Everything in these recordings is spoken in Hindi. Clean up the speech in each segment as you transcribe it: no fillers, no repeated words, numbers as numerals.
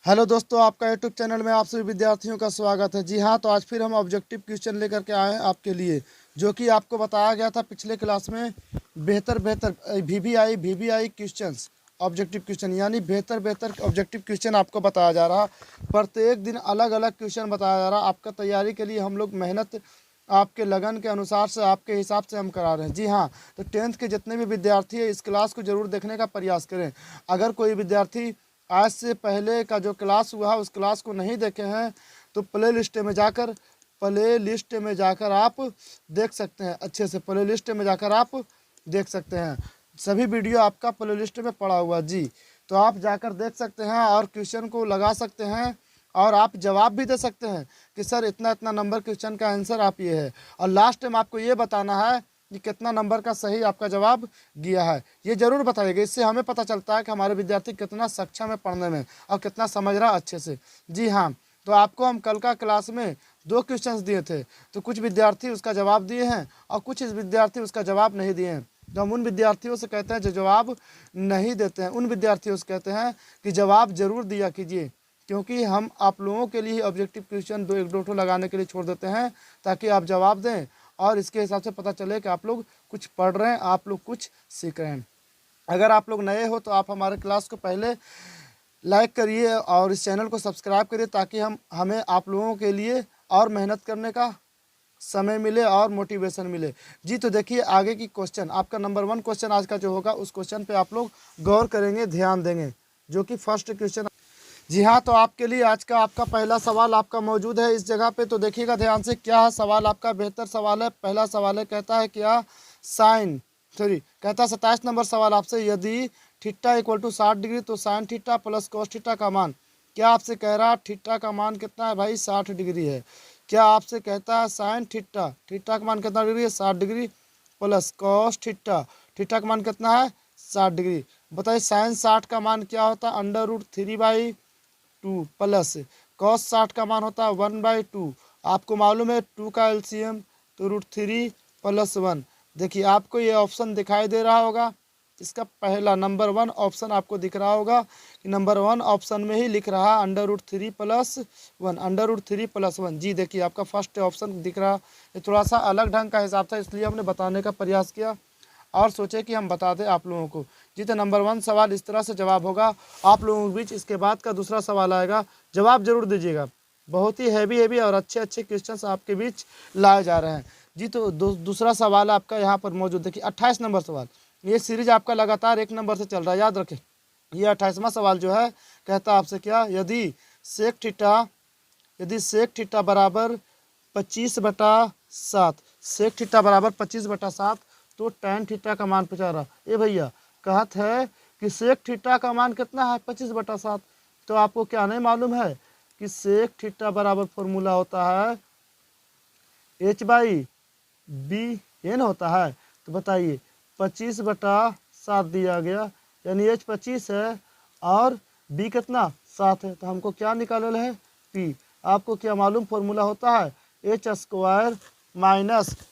हेलो दोस्तों, आपका यूट्यूब चैनल में आप सभी विद्यार्थियों का स्वागत है। जी हाँ, तो आज फिर हम ऑब्जेक्टिव क्वेश्चन लेकर के आए हैं आपके लिए, जो कि आपको बताया गया था पिछले क्लास में। बेहतर बेहतर वीवीआई क्वेश्चंस, ऑब्जेक्टिव क्वेश्चन यानी बेहतर बेहतर ऑब्जेक्टिव क्वेश्चन आपको बताया जा रहा। प्रत्येक दिन अलग अलग क्वेश्चन बताया जा रहा। आपका तैयारी के लिए हम लोग मेहनत आपके लगन के अनुसार से, आपके हिसाब से हम करा रहे हैं। जी हाँ, तो 10th के जितने भी विद्यार्थी हैं इस क्लास को ज़रूर देखने का प्रयास करें। अगर कोई विद्यार्थी आज से पहले का जो क्लास हुआ उस क्लास को नहीं देखे हैं तो प्ले लिस्ट में जाकर आप देख सकते हैं। अच्छे से प्ले लिस्ट में जाकर आप देख सकते हैं। सभी वीडियो आपका प्ले लिस्ट में पड़ा हुआ। जी, तो आप जाकर देख सकते हैं और क्वेश्चन को लगा सकते हैं और आप जवाब भी दे सकते हैं कि सर इतना इतना नंबर क्वेश्चन का आंसर आप ये है। और लास्ट टाइम आपको ये बताना है कि कितना नंबर का सही आपका जवाब गया है, ये जरूर बताइएगा। इससे हमें पता चलता है कि हमारे विद्यार्थी कितना सक्षम है पढ़ने में और कितना समझ रहा अच्छे से। जी हाँ, तो आपको हम कल का क्लास में 2 क्वेश्चंस दिए थे, तो कुछ विद्यार्थी उसका जवाब दिए हैं और कुछ विद्यार्थी उसका जवाब नहीं दिए हैं। तो हम उन विद्यार्थियों से कहते हैं जो जवाब नहीं देते हैं, उन विद्यार्थियों से कहते हैं कि जवाब जरूर दिया कीजिए, क्योंकि हम आप लोगों के लिए ऑब्जेक्टिव क्वेश्चन एक दो लगाने के लिए छोड़ देते हैं ताकि आप जवाब दें और इसके हिसाब से पता चले कि आप लोग कुछ पढ़ रहे हैं, आप लोग कुछ सीख रहे हैं। अगर आप लोग नए हो तो आप हमारे क्लास को पहले लाइक करिए और इस चैनल को सब्सक्राइब करिए ताकि हमें आप लोगों के लिए और मेहनत करने का समय मिले और मोटिवेशन मिले। जी, तो देखिए आगे की क्वेश्चन, आपका नंबर 1 क्वेश्चन आज का जो होगा उस क्वेश्चन पे आप लोग गौर करेंगे, ध्यान देंगे, जो कि फर्स्ट क्वेश्चन। जी हाँ, तो आपके लिए आज का आपका पहला सवाल आपका मौजूद है इस जगह पे। तो देखिएगा ध्यान से, क्या है सवाल आपका। बेहतर सवाल है। पहला सवाल है, कहता है क्या कहता है 27 नंबर सवाल आपसे, यदि थीटा इक्वल टू 60 डिग्री तो sine theta plus cos theta का मान। क्या आपसे कह रहा है थीटा का मान कितना है भाई? 60 डिग्री है। क्या आपसे कहता है साइन थीटा, थीटा का मान कितना डिग्री है? 60 degree plus cos theta, theta का मान कितना है? 60 डिग्री। बताइए साइन 60 का मान क्या होता है? √3/2 प्लस कॉस 60 का मान होता है 1/2। आपको मालूम है 2 का एलसीएम तो √3 + 1। देखिए आपको ये ऑप्शन दिखाई दे रहा होगा, इसका पहला नंबर 1 ऑप्शन आपको दिख रहा होगा कि नंबर 1 ऑप्शन में ही लिख रहा है √3 + 1, √3 + 1। जी देखिए आपका फर्स्ट ऑप्शन दिख रहा। ये थोड़ा सा अलग ढंग का हिसाब था, इसलिए हमने बताने का प्रयास किया और सोचे कि हम बता दें आप लोगों को। जी, तो नंबर 1 सवाल इस तरह से जवाब होगा आप लोगों के बीच। इसके बाद का दूसरा सवाल आएगा, जवाब जरूर दीजिएगा। बहुत ही हैवी और अच्छे अच्छे क्वेश्चंस आपके बीच लाए जा रहे हैं। जी, तो दूसरा सवाल आपका यहाँ पर मौजूद। देखिए 28 नंबर सवाल, ये सीरीज आपका लगातार 1 नंबर से चल रहा है, याद रखें। ये 28वां सवाल जो है, कहता है आपसे क्या, यदि सेक थीटा बराबर 25/7, सेक थीटा बराबर 25/7 तो टैन थीटा का मान पूछा रहा। ये भैया कहत है कि सेक थीटा का मान कितना है? 25/7। तो आपको क्या नहीं मालूम है कि सेक थीटा बराबर फॉर्मूला होता है h/b होता है। तो बताइए 25/7 दिया गया, यानी h 25 है और b कितना? 7 है। तो हमको क्या निकालना है? p। आपको क्या मालूम फॉर्मूला होता है h² -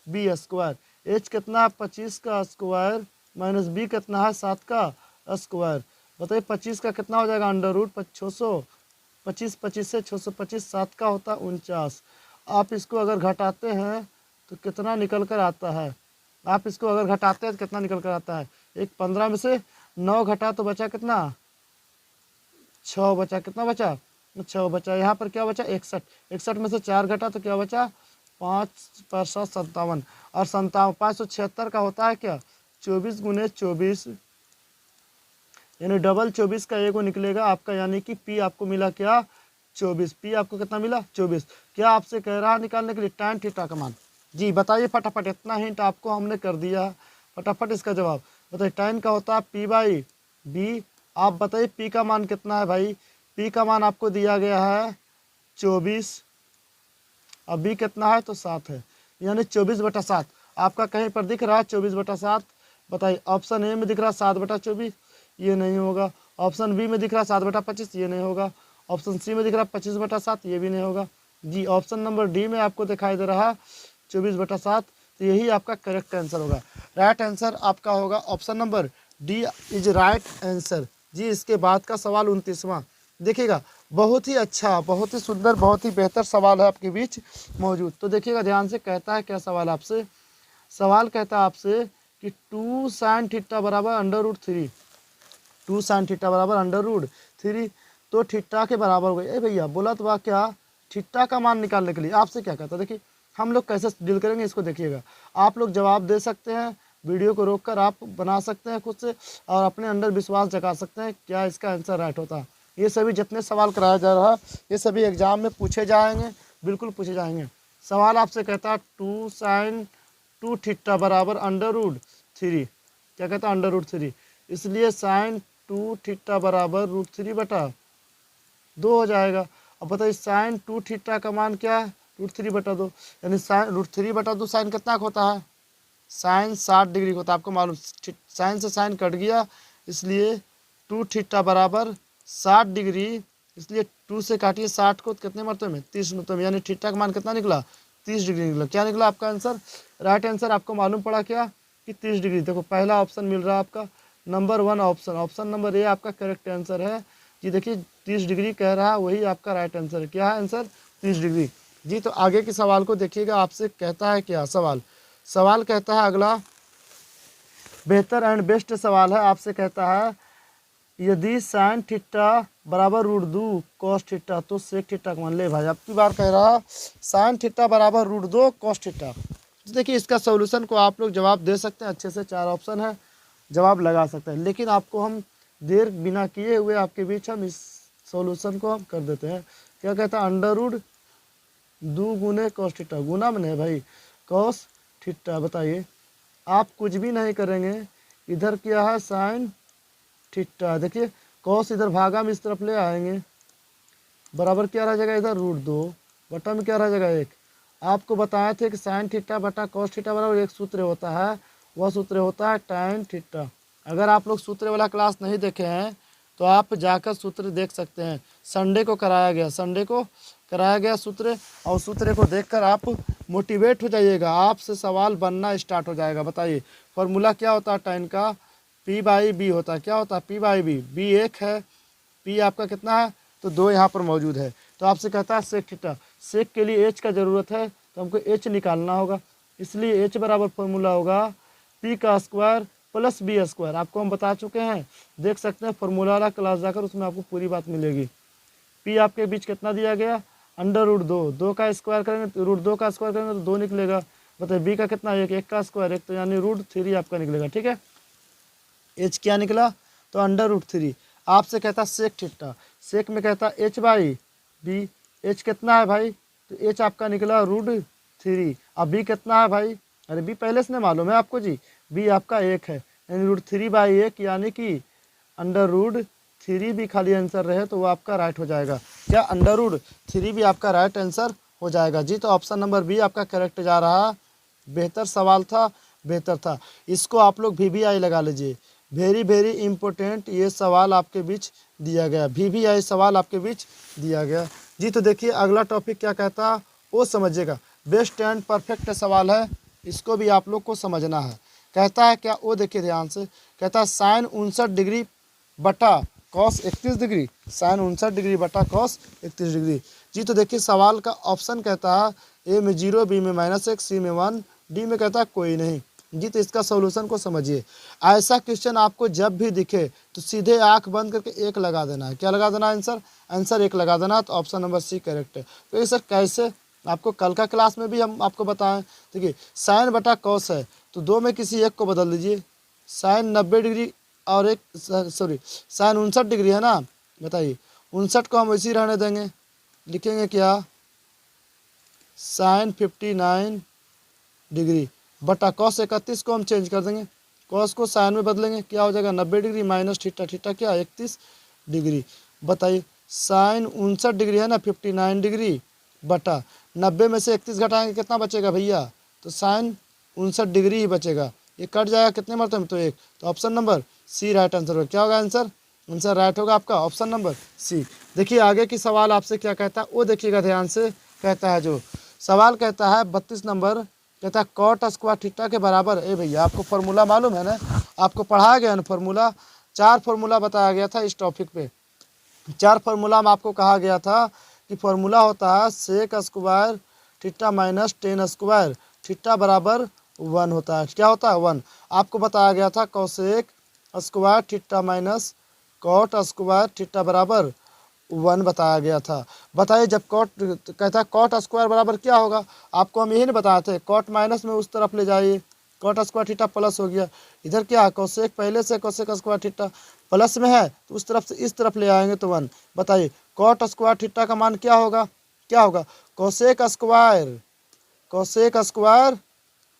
b²। h कितना? 25 का स्क्वायर माइनस b कितना है? 7 का स्क्वायर। बताइए 25 का कितना हो जाएगा? √600। 25 से 625, 7 का होता है 49। आप इसको अगर घटाते हैं तो कितना निकल कर आता है? आप इसको अगर घटाते हैं तो कितना निकल कर आता है? एक 15 में से 9 घटा तो बचा कितना? 6 बचा। कितना बचा? 6 बचा। यहाँ पर क्या बचा? 61। 61 में से 4 घटा तो क्या बचा? 5 × 7 = 57। और 576 का होता है क्या? 24 × 24, यानी डबल 24 का एगो निकलेगा आपका, यानी कि पी आपको मिला क्या? 24। पी आपको कितना मिला? 24। क्या आपसे कह रहा है निकालने के लिए? टैन थीटा का मान। जी बताइए फटाफट, इतना हिंट आपको हमने कर दिया, फटाफट इसका जवाब बताइए। टैन का होता है p/b। आप बताइए पी का मान कितना है भाई? पी का मान आपको दिया गया है 24 और बी कितना है? तो 7 है, यानी 24/7। आपका कहीं पर दिख रहा है 24/7? बताइए ऑप्शन ए में दिख रहा है 7/24, ये नहीं होगा। ऑप्शन बी में दिख रहा है 7/25, ये नहीं होगा। ऑप्शन सी में दिख रहा है 25/7, ये भी नहीं होगा। जी, ऑप्शन नंबर डी में आपको दिखाई दे रहा है 24/7, तो यही आपका करेक्ट आंसर होगा। राइट आंसर आपका होगा option number D is right answer. जी, इसके बाद का सवाल 29वां देखिएगा, बहुत ही अच्छा, बहुत ही सुंदर, बहुत ही बेहतर सवाल है आपके बीच मौजूद। तो देखिएगा ध्यान से, कहता है क्या सवाल आपसे, सवाल कहता है आपसे कि 2 sin थीटा बराबर √3, 2 sin थीटा बराबर √3, तो थीटा के बराबर हो गई। ए भैया बोला तो क्या, थीटा का मान निकालने के लिए आपसे क्या कहता है। देखिए हम लोग कैसे डील करेंगे इसको देखिएगा। आप लोग जवाब दे सकते हैं, वीडियो को रोककर आप बना सकते हैं खुद से और अपने अंदर विश्वास जगा सकते हैं क्या इसका आंसर राइट होता है। ये सभी जितने सवाल कराया जा रहा है ये सभी एग्जाम में पूछे जाएंगे, बिल्कुल पूछे जाएंगे। सवाल आपसे कहता है 2 sin 2 थीटा बराबर √3, क्या कहता है √3, इसलिए sin 2 थीटा बराबर √3/2 हो जाएगा। अब बताइए sin 2 थीटा का मान क्या है, √3/2, यानी √3/2 साइन कितना होता है, साइन 60 डिग्री होता है। आपको मालूम, साइन से साइन कट गया, इसलिए 2 थीटा बराबर 60 डिग्री, इसलिए 2 से काटिए 60 को कितने मरतबे में, 30 मरतबे में, यानी थीटा का मान कितना निकला, 30 डिग्री निकला। क्या निकला आपका आंसर, राइट आंसर आपको मालूम पड़ा क्या कि 30 डिग्री। देखो पहला ऑप्शन मिल रहा है आपका, number 1 option, option number A आपका करेक्ट आंसर है जी। देखिए 30 डिग्री कह रहा है, वही आपका राइट आंसर है। क्या है आंसर, 30 डिग्री जी। तो आगे के सवाल को देखिएगा, आपसे कहता है क्या सवाल, सवाल कहता है अगला बेहतर एंड बेस्ट सवाल है। आपसे कहता है यदि साइन थीटा बराबर √2 cos थीटा तो सेक थीटा का मान ले। भाई आपकी बार कह रहा साइन थीटा बराबर √2 cos थीटा। तो देखिए इसका सॉल्यूशन को आप लोग जवाब दे सकते हैं अच्छे से, 4 ऑप्शन है, जवाब लगा सकते हैं। लेकिन आपको हम देर बिना किए हुए आपके बीच हम इस सॉल्यूशन को हम कर देते हैं। क्या कहता है √2 गुने cos थीटा, गुना में है भाई cos थीटा। बताइए आप कुछ भी नहीं करेंगे, इधर क्या है साइन थीटा, देखिए cos इधर भागा में इस तरफ ले आएंगे, बराबर क्या रह जाएगा इधर √2, बटा में क्या रह जाएगा 1। आपको बताए थे कि साइन थीटा बटा cos थीटा बराबर एक सूत्र होता है, वह सूत्र होता है tan थीटा। अगर आप लोग सूत्र वाला क्लास नहीं देखे हैं तो आप जाकर सूत्र देख सकते हैं, संडे को कराया गया, संडे को कराया गया सूत्र, और सूत्र को देखकर आप मोटिवेट हो जाइएगा, आपसे सवाल बनना स्टार्ट हो जाएगा। बताइए फॉर्मूला क्या होता है tan का, P/B होता है। क्या होता है P/B, B 1 है, P आपका कितना है तो 2 यहाँ पर मौजूद है। तो आपसे कहता है सेक थीटा, सेक के लिए H का ज़रूरत है तो हमको H निकालना होगा, इसलिए H बराबर फॉर्मूला होगा P² + B²। आपको हम बता चुके हैं, देख सकते हैं फॉर्मूला वाला क्लास जाकर, उसमें आपको पूरी बात मिलेगी। P आपके बीच कितना दिया गया √2, 2 का स्क्वायर करेंगे तो √2 का स्क्वायर करेंगे तो 2 निकलेगा। बताइए B का कितना, 1 का स्क्वायर 1, तो यानी √3 आपका निकलेगा। ठीक है, H क्या निकला तो √3। आपसे कहता सेक थीटा, सेक में कहता H/B, H कितना है भाई तो H आपका निकला √3। अब B कितना है भाई, अरे B पहले से नहीं मालूम है आपको जी, B आपका 1 है, यानी √3/1, यानी कि √3 भी खाली आंसर रहे तो वो आपका राइट हो जाएगा। क्या √3 भी आपका राइट आंसर हो जाएगा जी। तो ऑप्शन नंबर बी आपका करेक्ट जा रहा, बेहतर सवाल था, बेहतर था। इसको आप लोग VVI लगा लीजिए, वेरी वेरी इंपॉर्टेंट ये सवाल आपके बीच दिया गया, VVI सवाल आपके बीच दिया गया जी। तो देखिए अगला टॉपिक क्या कहता वो समझिएगा, बेस्ट एंड परफेक्ट सवाल है, इसको भी आप लोग को समझना है। कहता है क्या वो देखिए ध्यान से, कहता है साइन 59 डिग्री बटा cos 31 डिग्री, साइन 59 डिग्री बटा cos 31 डिग्री जी। तो देखिए सवाल का ऑप्शन कहता है ए में 0, बी में -1, सी में 1, डी में कहता है कोई नहीं जी। तो इसका सॉल्यूशन को समझिए, ऐसा क्वेश्चन आपको जब भी दिखे तो सीधे आंख बंद करके 1 लगा देना है। क्या लगा देना है आंसर, आंसर 1 लगा देना, तो ऑप्शन नंबर सी करेक्ट है। तो ये सर कैसे, आपको कल का क्लास में भी हम आपको बताएं। देखिए साइन बटा cos है तो 2 में किसी एक को बदल दीजिए, साइन 90 डिग्री और एक सॉरी साइन 59 डिग्री है ना, बताइए 59 को हम वैसे ही रहने देंगे, लिखेंगे क्या साइन 59 डिग्री बटा cos 31 को हम चेंज कर देंगे, cos को साइन में बदलेंगे, क्या हो जाएगा 90 डिग्री माइनस थीटा, थीटा क्या 31 डिग्री। बताइए साइन 59 डिग्री है ना 59 डिग्री बटा 90 में से 31 घटाएंगे कितना बचेगा भैया, तो साइन 59 डिग्री ही बचेगा, ये कट जाएगा कितने मरतबे तो 1, तो option number C right answer होगा। क्या होगा आंसर, आंसर राइट होगा आपका ऑप्शन नंबर सी। देखिए आगे की सवाल आपसे क्या कहता है वो देखिएगा ध्यान से, कहता है जो सवाल कहता है 32 नंबर, कहता है cot स्क्वायर थीटा के बराबर। ए भैया आपको फार्मूला मालूम है ना, आपको पढ़ाया गया ना फार्मूला, 4 फार्मूला बताया गया था इस टॉपिक पे, चार फार्मूला में आपको कहा गया था कि फार्मूला होता है sec square theta minus tan square theta बराबर 1 होता है। क्या होता है? 1। आपको बताया गया था cosec square theta minus cot square theta बराबर 1 बताया गया था। बताइए जब कॉट कहता है कॉट स्क्वायर बराबर क्या होगा, आपको हम यही नहीं बताए थे, कॉट माइनस में उस तरफ ले जाइए, कॉट स्क्वायर थीटा प्लस हो गया। इधर क्या है कोसेक, पहले से कोसेक स्क्वायर थीटा प्लस में है तो उस तरफ से इस तरफ ले आएंगे तो 1। बताइए कॉट स्क्वायर थीटा का मान क्या होगा? क्या होगा? कोसेक स्क्वायर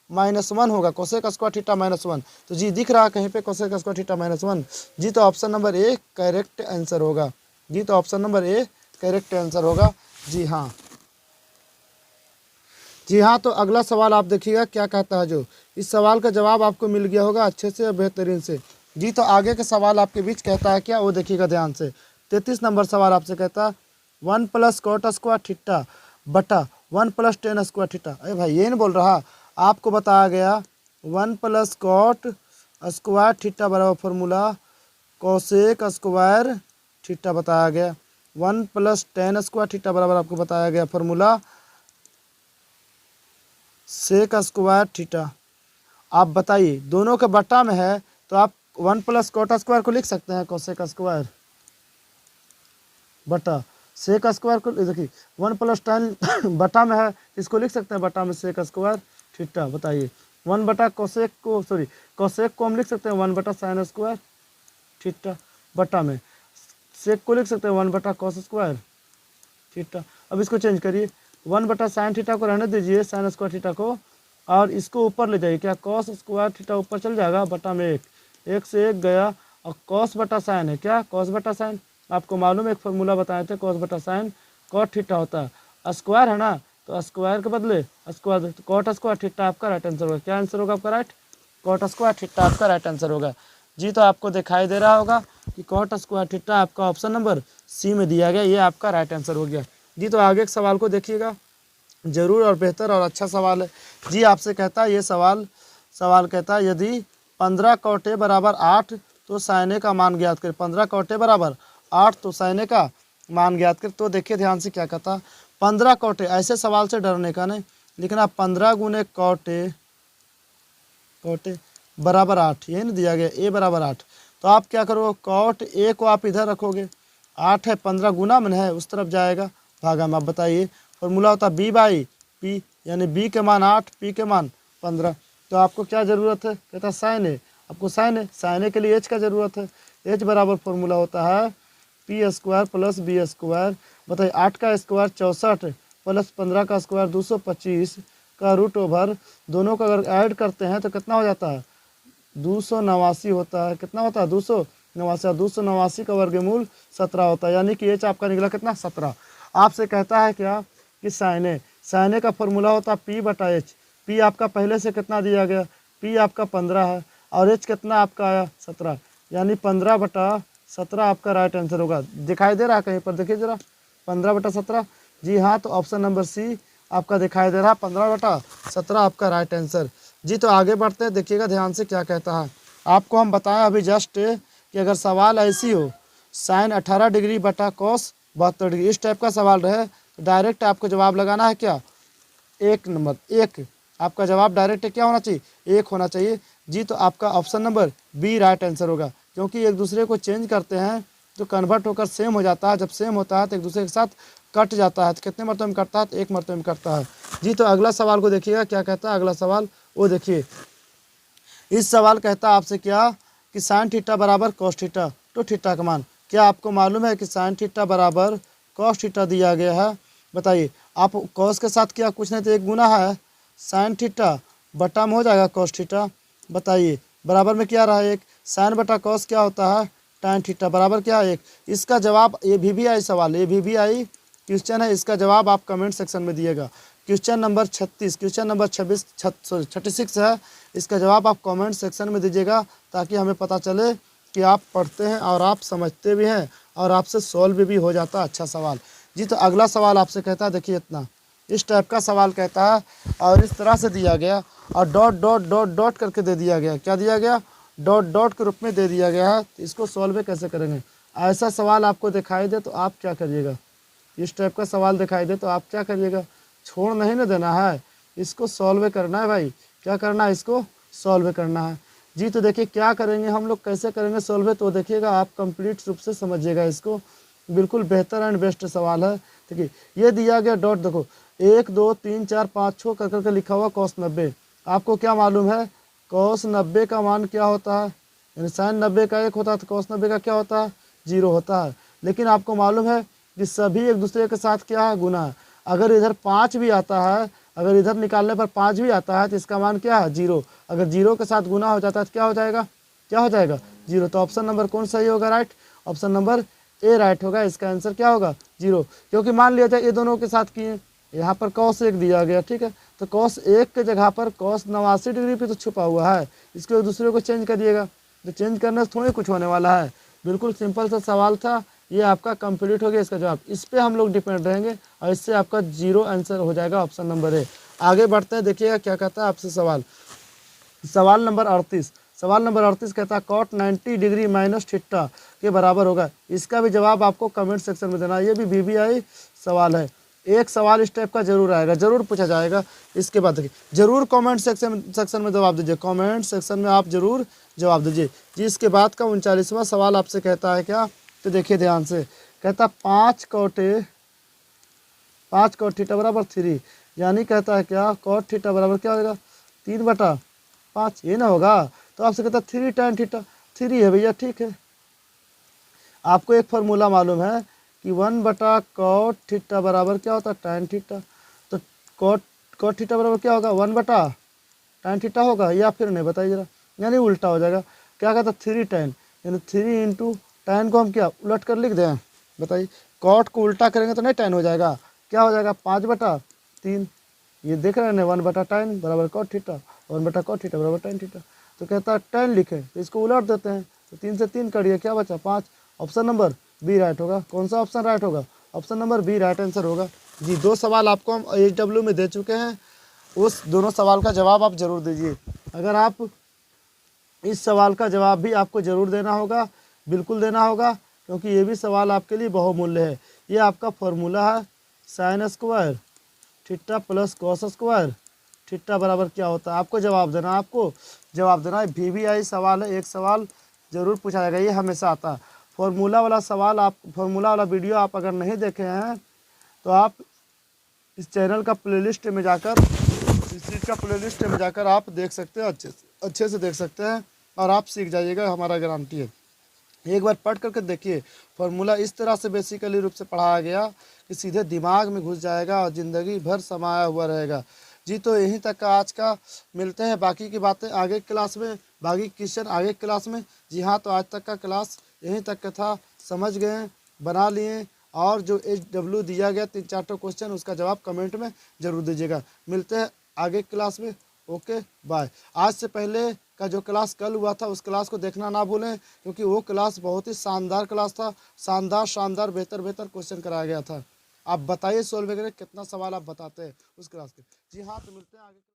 -1 होगा, कोसेक स्क्वायर थीटा -1। तो जी दिख रहा है कहीं पे कोसेक स्क्वायर थीटा -1? जी तो option number A correct answer होगा। जी तो option number A correct answer होगा। जी हाँ, जी हाँ। तो अगला सवाल आप देखिएगा क्या कहता है। जो इस सवाल का जवाब आपको मिल गया होगा अच्छे से और बेहतरीन से। जी तो आगे के सवाल आपके बीच कहता है क्या, वो देखिएगा ध्यान से। 33 नंबर सवाल आपसे कहता है 1 + कॉट स्क्वायर थीटा बटा 1 + टेन स्क्वायर थीटा। अरे भाई ये नहीं बोल रहा, आपको बताया गया 1 + कॉट स्क्वायर थीटा बराबर फॉर्मूला कोसेक स्क्वायर थीटा बताया गया, 1 + टेन स्क्वायर थीटा बराबर आपको बताया गया फॉर्मूला सेक स्क्वायर थीटा। आप बताइए दोनों के बट्टा में है तो आप 1 + कॉट स्क्वायर को लिख सकते हैं कोसेक स्क्वायर बटा सेक स्क्वायर को। देखिए 1 + टेन बटा में है, इसको लिख सकते हैं बटा में सेक स्क्वायर थीटा। बताइए 1 बटा कोसेक को, सॉरी कोसेक को हम लिख सकते हैं 1 बटा साइन स्क्वायर थीटा बटा में सेक को लिख सकते हैं 1 बटा कॉस स्क्वायर थीटा। अब इसको चेंज करिए, 1 बटा साइन थीटा को रहने दीजिए, साइन स्क्वायर थीटा को, और इसको ऊपर ले जाइए। क्या कॉस स्क्वायर थीटा ऊपर चल जाएगा बटा में 1 से 1 गया, और कॉस बटा साइन है। क्या कॉस बटा साइन, आपको मालूम है एक फार्मूला बताए थे कॉस बटा साइन कॉट थीटा होता है। स्क्वायर है ना, तो स्क्वायर के बदले स्क्वायर, तो कॉट स्क्वायर थीटा आपका राइट आंसर होगा। क्या आंसर होगा आपका? राइट, कॉट स्क्वायर थीटा आपका राइट आंसर होगा। जी तो आपको दिखाई दे रहा होगा कि कॉट स्क्वायर थीटा आपका ऑप्शन नंबर सी में दिया गया, ये आपका राइट आंसर हो गया। जी तो आगे के सवाल को देखिएगा, जरूर और बेहतर और अच्छा सवाल है। जी आपसे कहता है ये सवाल कहता है यदि 15 कौटे बराबर 8 तो साइने का मान ज्ञात करें। 15 कौटे बराबर 8 तो साइने का मान ज्ञात करें। तो देखिए ध्यान से क्या कहता है, 15 कौटे, ऐसे सवाल से डरने का नहीं, लिखना 15 गुने कौटे बराबर 8, यही नहीं दिया गया ए बराबर 8। तो आप क्या करोगे, कॉट ए को आप इधर रखोगे, 8 है 15 गुना में है उस तरफ जाएगा भागा में। आप बताइए फॉर्मूला होता है b/p, यानी b के मान 8 p के मान 15। तो आपको क्या ज़रूरत है, कहता है साइन ए, आपको साइन ए के लिए h का ज़रूरत है। h बराबर फॉर्मूला होता है p² + b²। बताइए 8 का स्क्वायर 64 प्लस 15 का स्क्वायर 225 का रूट ओवर, दोनों का अगर ऐड करते हैं तो कितना हो जाता है, 289 होता है। कितना होता है, 289। 289 का वर्गमूल 17 होता है, यानी कि एच आपका निकला कितना, 17। आपसे कहता है क्या कि साइने का फॉर्मूला होता है p/h। p आपका पहले से कितना दिया गया, p आपका 15 है और h कितना आपका आया 17, यानी 15/17 आपका राइट आंसर होगा। दिखाई दे रहा है कहीं पर, देखिए जरा 15/17। जी हाँ, तो ऑप्शन नंबर सी आपका दिखाई दे रहा, 15/17 आपका राइट आंसर। जी तो आगे बढ़ते हैं, देखिएगा ध्यान से क्या कहता है। आपको हम बताएं अभी जस्ट कि अगर सवाल ऐसी हो साइन 18 डिग्री बटा कॉस 72 डिग्री, इस टाइप का सवाल रहे तो डायरेक्ट आपको जवाब लगाना है क्या, 1 नंबर 1। आपका जवाब डायरेक्ट क्या होना चाहिए, 1 होना चाहिए। जी तो आपका option number B right answer होगा, क्योंकि एक दूसरे को चेंज करते हैं तो कन्वर्ट होकर सेम हो जाता है। जब सेम होता है तो एक दूसरे के साथ कट जाता है। तो कितने मरतबे में कटता है, तो 1 मरतबे में कटता है। जी तो अगला सवाल को देखिएगा क्या कहता है। अगला सवाल वो देखिए, इस सवाल कहता है आपसे क्या कि साइन थीटा बराबर कॉस थीटा, तो थीटा का मान। क्या आपको मालूम है कि साइन थीटा बराबर कॉस थीटा दिया गया है। बताइए आप कॉस के साथ क्या कुछ नहीं तो 1 गुना है साइन थीटा, बटा में हो जाएगा कॉस थीटा। बताइए बराबर में क्या रहा, 1। साइन बटा कॉस क्या होता है, tan थीटा, बराबर क्या है 1। इसका जवाब ये VBI सवाल, ये VBI क्वेश्चन है, इसका जवाब आप कमेंट सेक्शन में दिएगा। क्वेश्चन नंबर 36, क्वेश्चन नंबर 36 है, इसका जवाब आप कमेंट सेक्शन में दीजिएगा ताकि हमें पता चले कि आप पढ़ते हैं और आप समझते भी हैं और आपसे सॉल्व भी हो जाता है अच्छा सवाल। जी तो अगला सवाल आपसे कहता है, देखिए इतना इस टाइप का सवाल कहता है और इस तरह से दिया गया और डॉट डॉट डॉट डॉट करके दे दिया गया। क्या दिया गया, डॉट डॉट के रूप में दे दिया गया है। तो इसको सॉल्व कैसे करेंगे, ऐसा सवाल आपको दिखाई दे तो आप क्या करिएगा, इस टाइप का सवाल दिखाई दे तो आप क्या करिएगा, छोड़ नहीं ना देना है, इसको सॉल्व करना है भाई। क्या करना है, इसको सॉल्व करना है जी। तो देखिए क्या करेंगे हम लोग, कैसे करेंगे सॉल्व, तो देखिएगा आप कंप्लीट रूप से समझिएगा इसको। बिल्कुल बेहतर एंड बेस्ट सवाल है। देखिए ये दिया गया डॉट, देखो 1 2 3 4 5 6 कर करके लिखा हुआ cos 90। आपको क्या मालूम है cos 90 का मान क्या होता है, यानी sin 90 का 1 होता है तो cos 90 का क्या होता है, 0 होता है। लेकिन आपको मालूम है कि सभी एक दूसरे के साथ क्या है, गुना है। अगर इधर 5 भी आता है, अगर इधर निकालने पर 5 भी आता है तो इसका मान क्या है, 0। अगर 0 के साथ गुना हो जाता है तो क्या हो जाएगा, क्या हो जाएगा, 0। तो ऑप्शन नंबर कौन सही होगा, right, option number A right होगा। इसका आंसर क्या होगा, 0। क्योंकि मान लिया जाए ये दोनों के साथ किए, यहाँ पर cos 1 दिया गया, ठीक है, तो cos 1 के जगह पर cos 89 डिग्री पे तो छुपा हुआ है, इसको एक दूसरे को चेंज करिएगा। तो चेंज करने से थोड़ी कुछ होने वाला है, बिल्कुल सिंपल सा सवाल था, ये आपका कंप्लीट हो गया इसका जवाब। इस पर हम लोग डिपेंड रहेंगे और इससे आपका 0 आंसर हो जाएगा, ऑप्शन नंबर ए। आगे बढ़ते हैं, देखिएगा क्या कहता है आपसे सवाल। सवाल नंबर 38, सवाल नंबर 38 कहता है cot 90 डिग्री माइनस थीटा के बराबर होगा। इसका भी जवाब आपको कमेंट सेक्शन में देना है, ये भी VBI सवाल है। एक सवाल इस टाइप का जरूर आएगा, जरूर पूछा जाएगा। इसके बाद देखिए जरूर कमेंट सेक्शन में जवाब दीजिए, कमेंट सेक्शन में आप जरूर जवाब दीजिए जी। इसके बाद का 39वां सवाल आपसे कहता है क्या, तो देखिए ध्यान से, कहता 5 cot थीटा बराबर 3, यानी कहता है क्या cot थीटा बराबर क्या होगा, 3/5, ये ना होगा। तो आपसे कहता है 3 tan थीटा, 3 है भैया, ठीक है। आपको एक फार्मूला मालूम है कि 1/cot थीटा बराबर क्या होता है, tan थीटा। तो cot थीटा बराबर क्या होगा, 1/tan थीटा होगा, या फिर नहीं बताइए जरा, यानी उल्टा हो जाएगा। क्या कहता है 3 tan, यानी 3 इंटू tan को हम क्या उलट कर लिख दें, बताइए। cot को उल्टा करेंगे तो नहीं tan हो जाएगा, क्या हो जाएगा 5/3। ये देख रहे हैं 1/tan बराबर cot थीटा, 1/cot थीटा बराबर tan थीटा। तो कहता है tan लिखे तो इसको उलट देते हैं, तो 3 से 3 करिए, क्या बचा 5। ऑप्शन नंबर बी राइट होगा। कौन सा ऑप्शन राइट होगा, option number B right answer होगा जी। 2 सवाल आपको हम HW में दे चुके हैं, उस दोनों सवाल का जवाब आप जरूर दीजिए। अगर आप इस सवाल का जवाब भी आपको ज़रूर देना होगा, बिल्कुल देना होगा, क्योंकि ये भी सवाल आपके लिए बहुमूल्य है। ये आपका फॉर्मूला है sin square theta plus cos square theta बराबर क्या होता है, आपको जवाब देना, आपको जवाब देना है। VBI सवाल है, एक सवाल ज़रूर पूछा जाएगा, ये हमेशा आता है। फॉर्मूला वाला सवाल, आप फॉर्मूला वाला वीडियो आप अगर नहीं देखे हैं तो आप इस चैनल का प्लेलिस्ट में जाकर, इस चीज़ का प्लेलिस्ट में जाकर आप देख सकते हैं, अच्छे से देख सकते हैं और आप सीख जाइएगा, हमारा गारंटी है। एक बार पढ़ करके देखिए, फार्मूला इस तरह से बेसिकली रूप से पढ़ाया गया कि सीधे दिमाग में घुस जाएगा और ज़िंदगी भर समाया हुआ रहेगा जी। तो यहीं तक का आज का, मिलते हैं बाकी की बातें आगे क्लास में, बाकी क्वेश्चन आगे क्लास में। जी हाँ, तो आज तक का क्लास यहीं तक का था, समझ गए, बना लिए, और जो HW दिया गया 3-4 क्वेश्चन उसका जवाब कमेंट में ज़रूर दीजिएगा। मिलते हैं आगे क्लास में, ओके बाय। आज से पहले का जो क्लास कल हुआ था उस क्लास को देखना ना भूलें, क्योंकि वो क्लास बहुत ही शानदार क्लास था, शानदार बेहतर क्वेश्चन कराया गया था। आप बताइए सोल्व वगैरह कितना सवाल आप बताते हैं उस क्लास के। जी हाँ, तो मिलते हैं आगे।